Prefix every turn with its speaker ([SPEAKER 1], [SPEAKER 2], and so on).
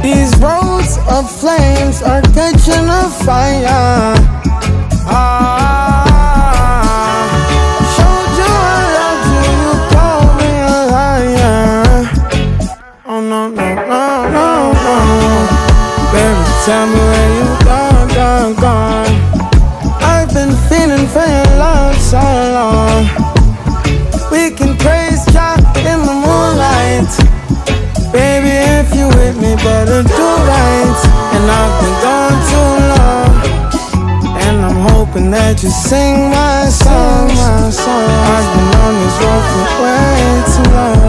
[SPEAKER 1] These roads of flames are catching a fire. Showed you I loved you, you called me a liar. Oh no, no, no, no, no. Baby, tell me where you gone. I've been feeling for your love so long. We can praise God in the moonlight. Baby, if you with me, better do right. And I've been gone too long, and I'm hoping that you sing my songs. I've been on this road for way too long.